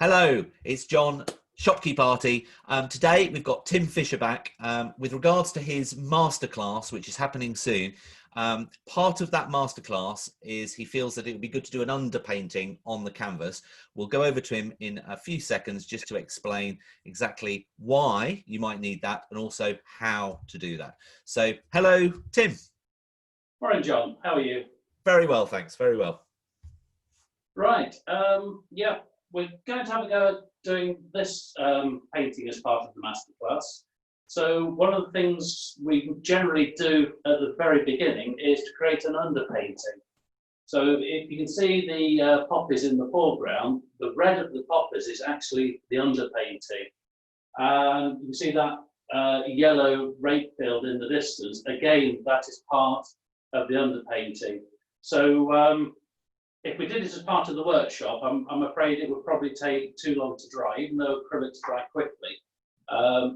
Hello, it's John, Shopkeep Arty. Today we've got Tim Fisher back with regards to his masterclass, which is happening soon. Part of that masterclass is he feels that it would be good to do an underpainting on the canvas. We'll go over to him in a few seconds just to explain exactly why you might need that and also how to do that. So, hello, Tim. Morning, John. How are you? Very well, thanks. Very well. Right. Yeah, we're going to have a go at doing this painting as part of the masterclass. So one of the things we generally do at the very beginning is to create an underpainting. So if you can see the poppies in the foreground, the red of the poppies is actually the underpainting. And you can see that yellow rape field in the distance. Again, that is part of the underpainting. So if we did it as part of the workshop, I'm afraid it would probably take too long to dry, even though acrylics dry quickly.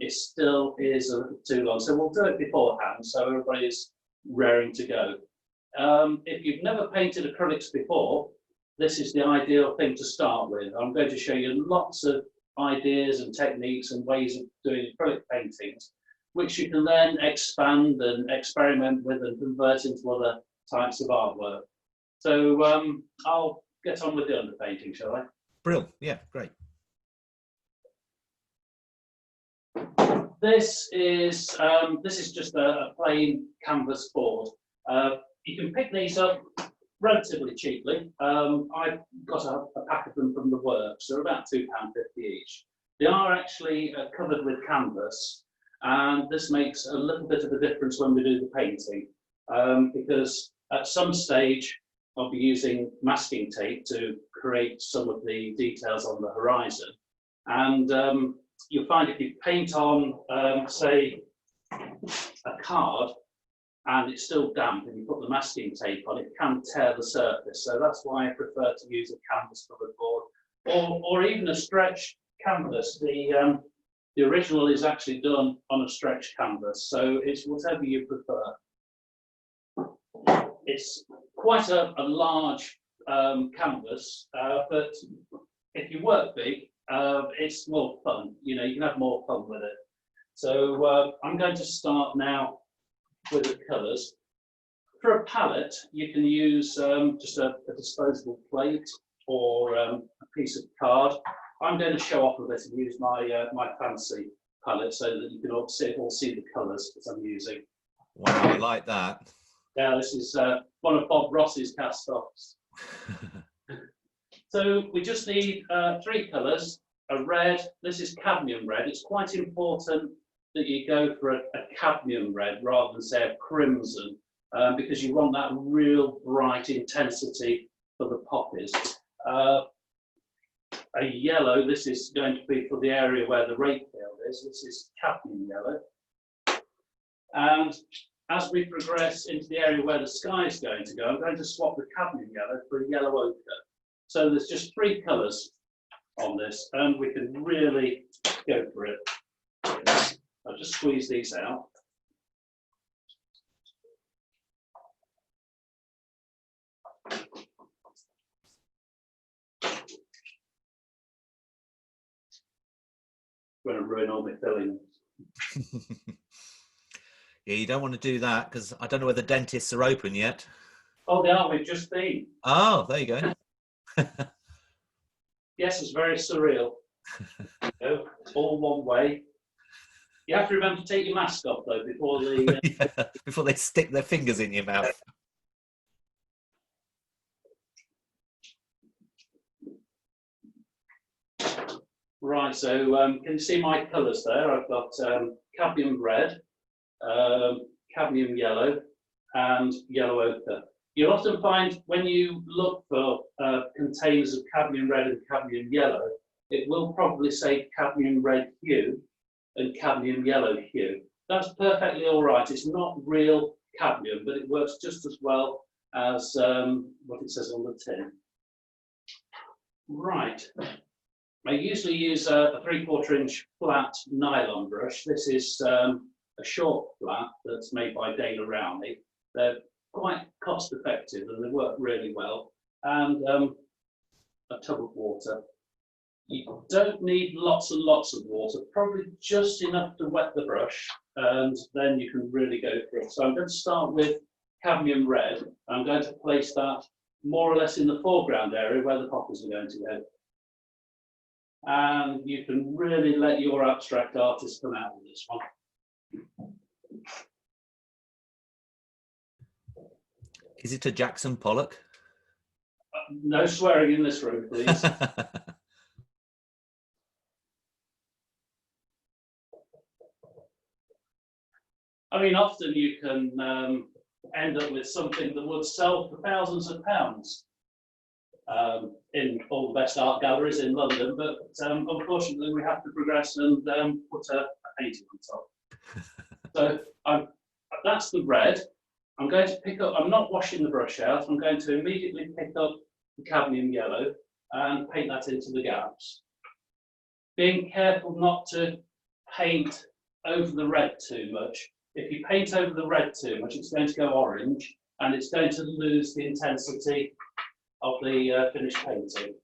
It still is a little too long. So we'll do it beforehand so everybody is raring to go. If you've never painted acrylics before, this is the ideal thing to start with. I'm going to show you lots of ideas and techniques and ways of doing acrylic paintings, which you can then expand and experiment with and convert into other types of artwork. So I'll get on with the underpainting, shall I? Brilliant. Yeah, great. This is just a plain canvas board. You can pick these up relatively cheaply. I've got a pack of them from the works. They're about £2.50 each. They are actually covered with canvas, and this makes a little bit of a difference when we do the painting, because at some stage I'll be using masking tape to create some of the details on the horizon. And you'll find if you paint on, say, a card, and it's still damp and you put the masking tape on, it can tear the surface. So that's why I prefer to use a canvas covered board, or even a stretched canvas. The original is actually done on a stretched canvas, so it's whatever you prefer. It's quite a large canvas, but if you work big, it's more fun. You know, you can have more fun with it. So I'm going to start now with the colours. For a palette, you can use just a disposable plate or a piece of card. I'm going to show off a bit and use my my fancy palette so that you can all see the colours that I'm using. Wow, I like that. Yeah, this is one of Bob Ross's cast-offs. So we just need three colours. A red, this is cadmium red. It's quite important that you go for a cadmium red rather than say a crimson, because you want that real bright intensity for the poppies. A yellow, this is going to be for the area where the rape field is. This is cadmium yellow. And as we progress into the area where the sky is going to go, I'm going to swap the cadmium yellow for a yellow ochre. So there's just three colours on this, and we can really go for it. I'll just squeeze these out. I'm going to ruin all my fillings. Yeah, you don't want to do that because I don't know whether dentists are open yet. Oh, they are. We've just been. Oh, there you go. Yes, it's very surreal. You know, all one way. You have to remember to take your mask off though before the. Yeah, before they stick their fingers in your mouth. Right. So can you see my colours there? I've got cadmium red, cadmium yellow, and yellow ochre. You'll often find when you look for containers of cadmium red and cadmium yellow, it will probably say cadmium red hue and cadmium yellow hue. That's perfectly all right. It's not real cadmium, but it works just as well as what it says on the tin. Right. I usually use a 3/4 inch flat nylon brush. This is a short flat that's made by Dana Rowney. They're quite cost effective and they work really well. And a tub of water. You don't need lots and lots of water, probably just enough to wet the brush, and then you can really go for it. So I'm going to start with cadmium red. I'm going to place that more or less in the foreground area where the poppers are going to go. And you can really let your abstract artist come out with this one. Is it a Jackson Pollock? No swearing in this room, please. I mean, often you can end up with something that would sell for thousands of pounds in all the best art galleries in London, but unfortunately we have to progress and put a painting on top. So that's the red. I'm going to pick up, I'm not washing the brush out, I'm going to immediately pick up the cadmium yellow and paint that into the gaps. Being careful not to paint over the red too much. If you paint over the red too much, it's going to go orange and it's going to lose the intensity of the finished painting.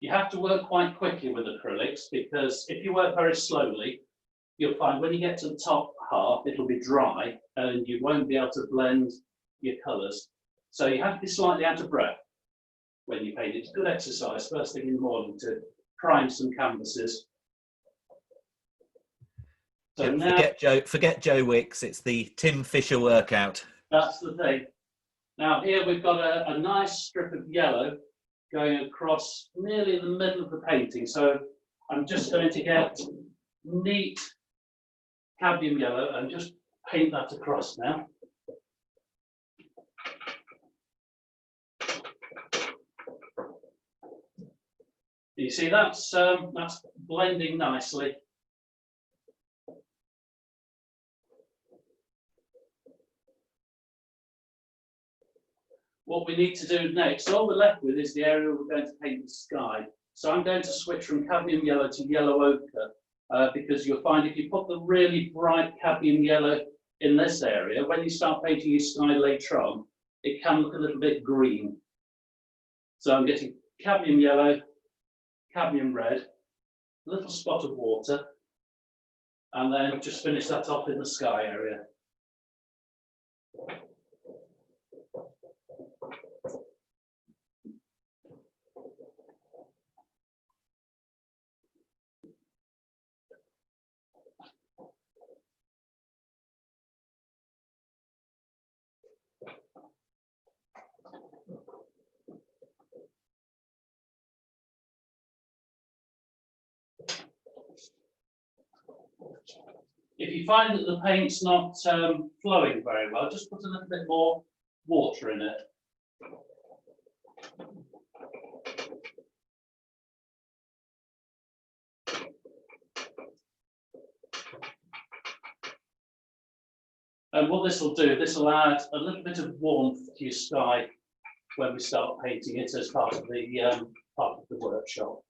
You have to work quite quickly with acrylics because if you work very slowly, you'll find when you get to the top half, it'll be dry and you won't be able to blend your colours. So you have to be slightly out of breath when you paint. It's good exercise first thing in the morning to prime some canvases. So yeah, now, forget Joe Wicks, it's the Tim Fisher workout. That's the thing. Now here we've got a nice strip of yellow going across nearly the middle of the painting. So I'm just going to get neat cadmium yellow and just paint that across now. You see that's blending nicely. What we need to do next, all we're left with is the area we're going to paint the sky. So I'm going to switch from cadmium yellow to yellow ochre because you'll find if you put the really bright cadmium yellow in this area, when you start painting your sky later on, it can look a little bit green. So I'm getting cadmium yellow, cadmium red, a little spot of water, and then just finish that off in the sky area. If you find that the paint's not flowing very well, just put a little bit more water in it. And what this will do, this will add a little bit of warmth to your sky when we start painting it as part of the workshop.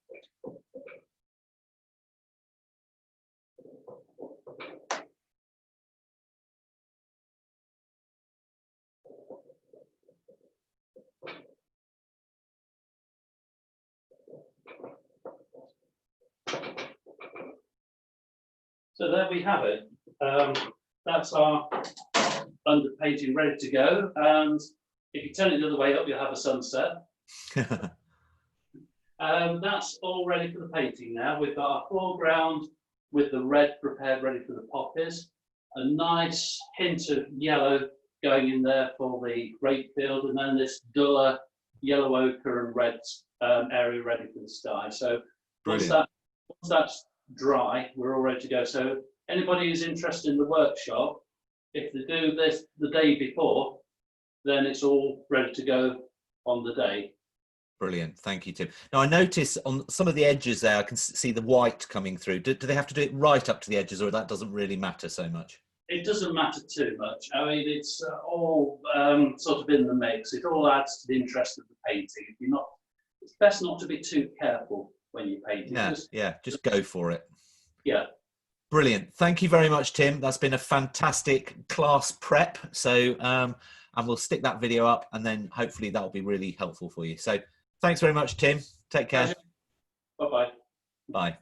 So there we have it. That's our underpainting ready to go. And if you turn it the other way up, you'll have a sunset. That's all ready for the painting now. We've got our foreground with the red prepared ready for the poppies. A nice hint of yellow going in there for the grape field, and then this duller yellow ochre and red area ready for the sky. So once that's dry, we're all ready to go. So anybody who's interested in the workshop, if they do this the day before, then it's all ready to go on the day. Brilliant, thank you, Tim. Now I notice on some of the edges there, I can see the white coming through. Do they have to do it right up to the edges, or that doesn't really matter so much? It doesn't matter too much. I mean, it's all sort of in the mix. It all adds to the interest of the painting. If you're not it's best not to be too careful when you paint. Yeah, just go for it. Yeah. Brilliant. Thank you very much, Tim. That's been a fantastic class prep. So, and we'll stick that video up, and then hopefully that'll be really helpful for you. So thanks very much, Tim. Take care. Bye-bye. Bye.